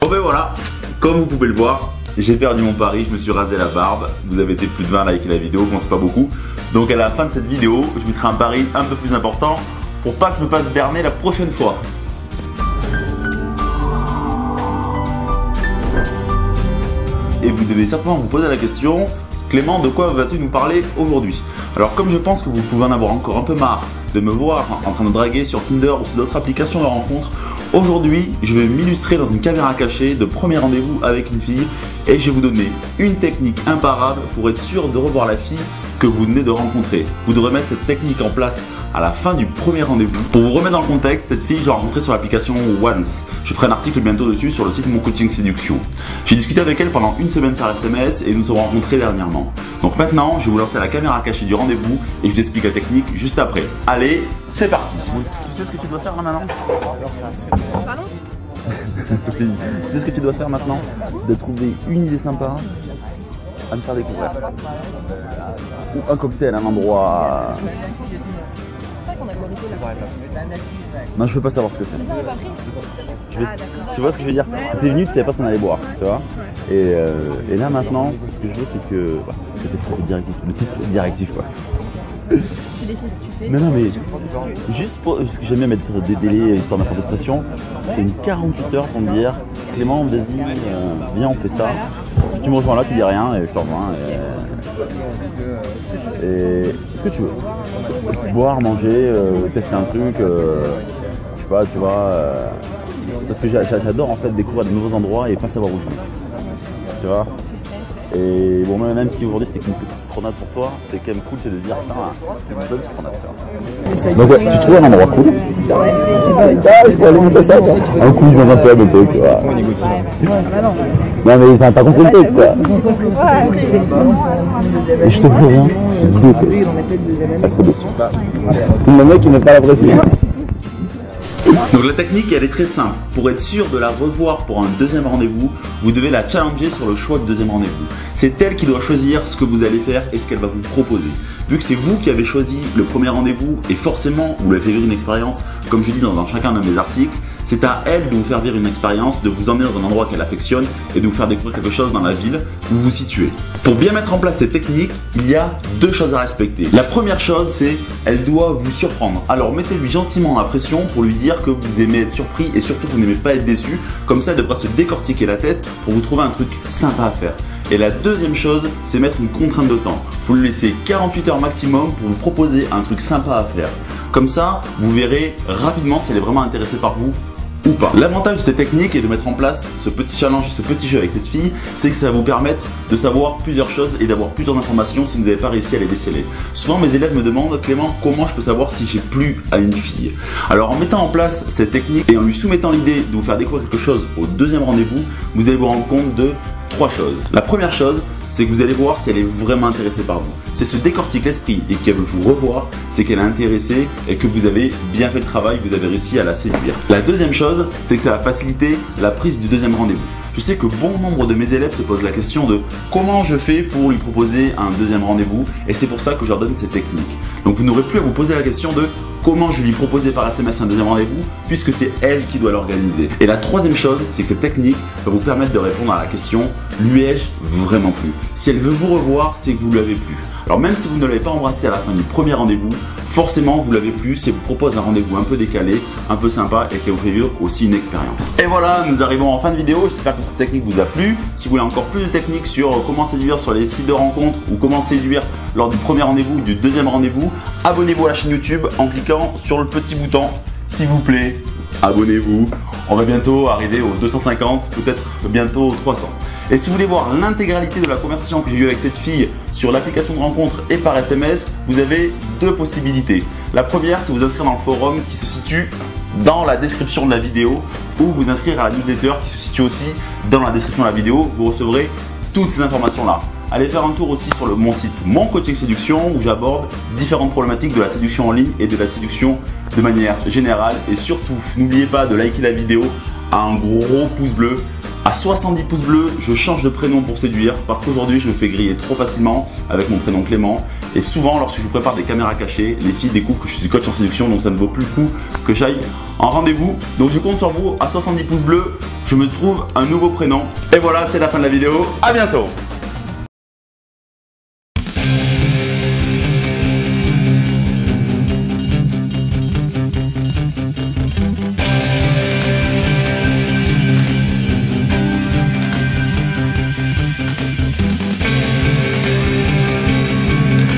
Bon ben voilà, comme vous pouvez le voir, j'ai perdu mon pari, je me suis rasé la barbe. Vous avez été plus de 20 à liker la vidéo, bon c'est pas beaucoup. Donc à la fin de cette vidéo, je mettrai un pari un peu plus important pour pas que je me fasse berner la prochaine fois. Et vous devez certainement vous poser la question, Clément, de quoi vas-tu nous parler aujourd'hui? Alors comme je pense que vous pouvez en avoir encore un peu marre de me voir en train de draguer sur Tinder ou sur d'autres applications de rencontre, aujourd'hui je vais m'illustrer dans une caméra cachée de premier rendez-vous avec une fille et je vais vous donner une technique imparable pour être sûr de revoir la fille que vous venez de rencontrer. Vous devrez mettre cette technique en place à la fin du premier rendez-vous. Pour vous remettre dans le contexte, cette fille, je l'ai rencontrée sur l'application Once. Je ferai un article bientôt dessus sur le site Mon Coaching Séduction. J'ai discuté avec elle pendant une semaine par SMS et nous nous sommes rencontrés dernièrement. Donc maintenant, je vais vous lancer la caméra cachée du rendez-vous et je vous explique la technique juste après. Allez, c'est parti. Tu sais ce que tu dois faire là maintenant? Pardon? Tu sais ce que tu dois faire maintenant? De trouver une idée sympa à me faire découvrir. Ou un cocktail, un endroit. Non, je veux pas savoir ce que c'est. Tu vois ce que je veux dire? C'était venu, tu savais pas ce qu'on allait boire, tu vois. Et là maintenant, ce que je veux, c'est que. C'était directif, le titre directif quoi. Tu décides ce que tu fais. Mais non, mais juste pour. Parce que j'aime bien mettre des délais, histoire d'interprétation. C'est une 48 heures pour me dire Clément, vas-y, viens, on fait ça. Tu me rejoins là, tu dis rien et je te rejoins. Et ce que tu veux. Boire, manger, tester un truc, je sais pas, tu vois. Parce que j'adore en fait découvrir de nouveaux endroits et pas savoir où je vais. Tu vois. Et bon, même si aujourd'hui c'était qu'une petite citronnade pour toi, c'est quand même cool, c'est de dire putain, c'est une bonne citronnade. Donc ouais, tu trouves un endroit cool. Je peux aller monter ça, un quiz dans un pub et tout, tu vois. Non mais t'as compris le truc quoi. Et je te préviens, je déteste être déçu. Le mec il met pas la pression. Donc la technique elle est très simple. Pour être sûr de la revoir pour un deuxième rendez-vous, vous devez la challenger sur le choix de deuxième rendez-vous. C'est elle qui doit choisir ce que vous allez faire et ce qu'elle va vous proposer. Vu que c'est vous qui avez choisi le premier rendez-vous et forcément vous lui avez fait vivre une expérience, comme je dis dans chacun de mes articles, c'est à elle de vous faire vivre une expérience, de vous emmener dans un endroit qu'elle affectionne et de vous faire découvrir quelque chose dans la ville où vous vous situez. Pour bien mettre en place cette technique, il y a deux choses à respecter. La première chose, c'est elle doit vous surprendre. Alors mettez-lui gentiment la pression pour lui dire que vous aimez être surpris et surtout que vous n'aimez pas être déçu. Comme ça, elle devra se décortiquer la tête pour vous trouver un truc sympa à faire. Et la deuxième chose, c'est mettre une contrainte de temps. Vous lui laissez 48 heures maximum pour vous proposer un truc sympa à faire. Comme ça, vous verrez rapidement si elle est vraiment intéressée par vous ou pas. L'avantage de cette technique et de mettre en place ce petit challenge, ce petit jeu avec cette fille, c'est que ça va vous permettre de savoir plusieurs choses et d'avoir plusieurs informations si vous n'avez pas réussi à les déceler. Souvent mes élèves me demandent Clément, comment je peux savoir si j'ai plu à une fille? Alors en mettant en place cette technique et en lui soumettant l'idée de vous faire découvrir quelque chose au deuxième rendez-vous, vous allez vous rendre compte de trois choses. La première chose, c'est que vous allez voir si elle est vraiment intéressée par vous. C'est se décortiquer l'esprit et qu'elle veut vous revoir, c'est qu'elle est intéressée et que vous avez bien fait le travail, vous avez réussi à la séduire. La deuxième chose, c'est que ça va faciliter la prise du deuxième rendez-vous. Je sais que bon nombre de mes élèves se posent la question de comment je fais pour lui proposer un deuxième rendez-vous et c'est pour ça que je leur donne cette technique. Donc vous n'aurez plus à vous poser la question de comment je lui proposer par SMS un deuxième rendez-vous puisque c'est elle qui doit l'organiser. Et la troisième chose, c'est que cette technique va vous permettre de répondre à la question lui ai-je vraiment plu? Si elle veut vous revoir, c'est que vous lui avez plu. Alors même si vous ne l'avez pas embrassé à la fin du premier rendez-vous, forcément vous l'avez plu si elle vous propose un rendez-vous un peu décalé, un peu sympa et qu'elle vous fait vivre aussi une expérience. Et voilà, nous arrivons en fin de vidéo, j'espère que cette technique vous a plu. Si vous voulez encore plus de techniques sur comment séduire sur les sites de rencontres ou comment séduire lors du premier rendez-vous ou du deuxième rendez-vous, abonnez-vous à la chaîne YouTube en cliquant sur le petit bouton, s'il vous plaît, abonnez-vous. On va bientôt arriver aux 250, peut-être bientôt aux 300. Et si vous voulez voir l'intégralité de la conversation que j'ai eue avec cette fille sur l'application de rencontre et par SMS, vous avez deux possibilités. La première, c'est vous inscrire dans le forum qui se situe dans la description de la vidéo ou vous inscrire à la newsletter qui se situe aussi dans la description de la vidéo. Vous recevrez toutes ces informations-là. Allez faire un tour aussi sur mon site Mon Coaching Séduction où j'aborde différentes problématiques de la séduction en ligne et de la séduction de manière générale. Et surtout, n'oubliez pas de liker la vidéo à un gros pouce bleu. À 70 pouces bleus, je change de prénom pour séduire parce qu'aujourd'hui je me fais griller trop facilement avec mon prénom Clément Et souvent, lorsque je vous prépare des caméras cachées, les filles découvrent que je suis coach en séduction, donc ça ne vaut plus le coup que j'aille en rendez-vous. Donc je compte sur vous, à 70 pouces bleus, je me trouve un nouveau prénom. Et voilà, c'est la fin de la vidéo. À bientôt.